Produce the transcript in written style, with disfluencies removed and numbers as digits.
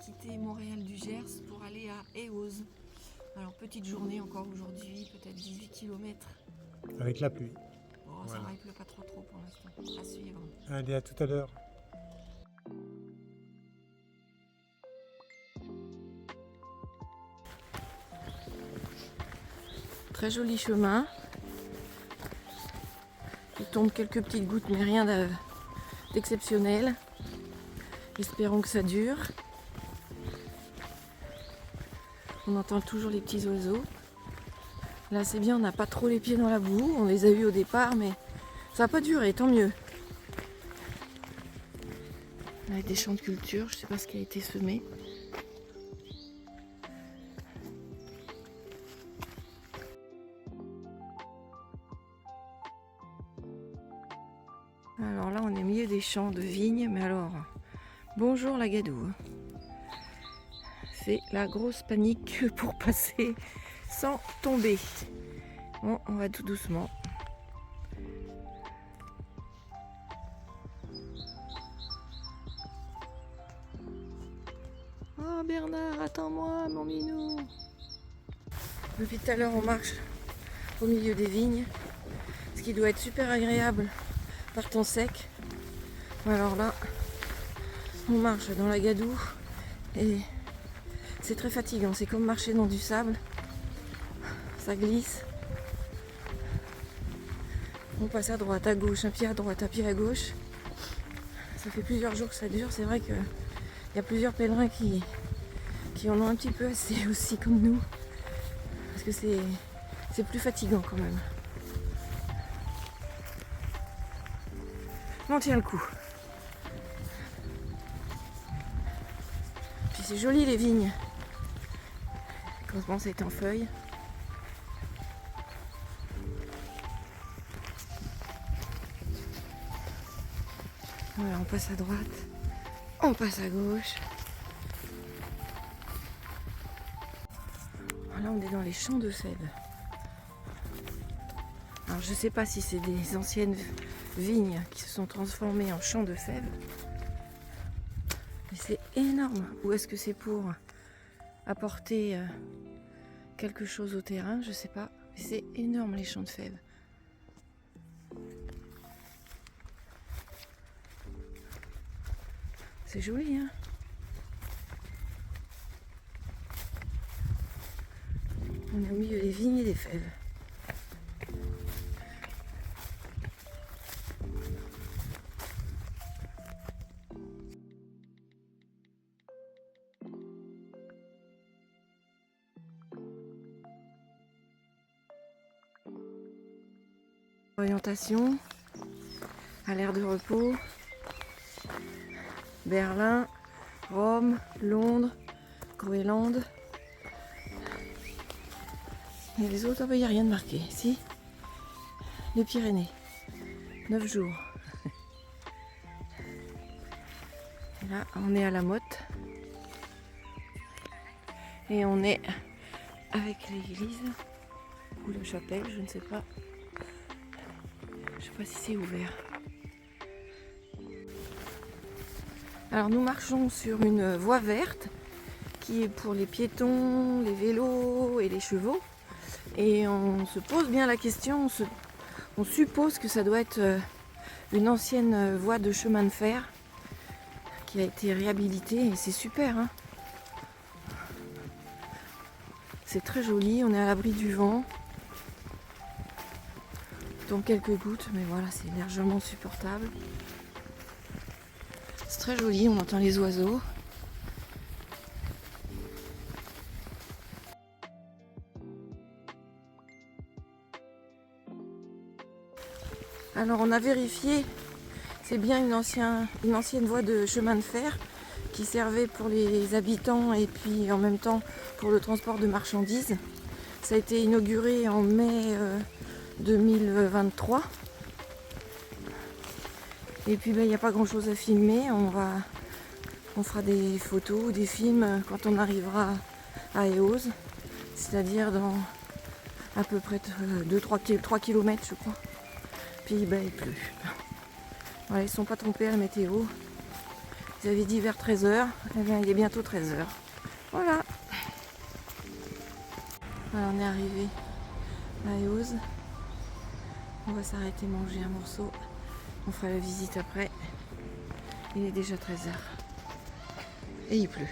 quitté Montréal du Gers pour aller à Eauze. Alors petite journée encore aujourd'hui, peut-être 18 km. Avec la pluie. Bon, ça Voilà. va, il pleut pas trop pour l'instant. À suivre. Allez, à tout à l'heure. Très joli chemin. Il tombe quelques petites gouttes, mais rien d'exceptionnel. Espérons que ça dure. On entend toujours les petits oiseaux. Là c'est bien, on n'a pas trop les pieds dans la boue. On les a eus au départ, mais ça n'a pas duré, tant mieux. Là, des champs de culture, je ne sais pas ce qui a été semé. Alors là, on est au milieu des champs de vignes, mais alors, bonjour la gadoue. C'est la grosse panique pour passer sans tomber. Bon, on va tout doucement. Oh Bernard, attends-moi, mon minou. Depuis tout à l'heure, on marche au milieu des vignes, ce qui doit être super agréable par temps sec. Alors là, on marche dans la gadoue et c'est très fatigant. C'est comme marcher dans du sable. Ça glisse. On passe à droite, à gauche, un pied à droite, un pied à gauche. Ça fait plusieurs jours que ça dure. C'est vrai qu'il y a plusieurs pèlerins qui en ont un petit peu assez aussi comme nous. Parce que c'est plus fatigant quand même. Mais on tient le coup. Puis c'est joli les vignes. Quand ça est en feuilles. Voilà, on passe à droite, on passe à gauche. Là, on est dans les champs de fèves. Alors, je ne sais pas si c'est des anciennes vignes qui se sont transformées en champs de fèves. Mais c'est énorme. Ou est-ce que c'est pour apporter quelque chose au terrain? Je ne sais pas. Mais c'est énorme les champs de fèves. C'est joli, hein? On est au milieu des vignes et des fèves. Orientation à l'aire de repos. Berlin, Rome, Londres, Groenland. Et les autres, il n'y a rien de marqué. Si, les Pyrénées. 9 jours. Et là, on est à la Motte. Et on est avec l'église ou la chapelle, je ne sais pas. Je ne sais pas si c'est ouvert. Alors nous marchons sur une voie verte qui est pour les piétons, les vélos et les chevaux. Et on se pose bien la question, on suppose que ça doit être une ancienne voie de chemin de fer qui a été réhabilitée et c'est super, hein. C'est très joli, on est à l'abri du vent. Il tombe quelques gouttes, mais voilà, c'est largement supportable. C'est très joli, on entend les oiseaux. Alors on a vérifié, c'est bien une ancienne voie de chemin de fer qui servait pour les habitants et puis en même temps pour le transport de marchandises. Ça a été inauguré en mai 2023. Et puis il n'y a pas grand chose à filmer, on fera des photos ou des films quand on arrivera à Eauze, c'est-à-dire dans à peu près 3 km je crois. Puis il pleut. Voilà, ils ne sont pas trompés à la météo. vous avez dit vers 13h. Eh bien, il est bientôt 13h. Voilà. Voilà, on est arrivé à Eauze. On va s'arrêter manger un morceau. On fera la visite après. Il est déjà 13h. Et il pleut.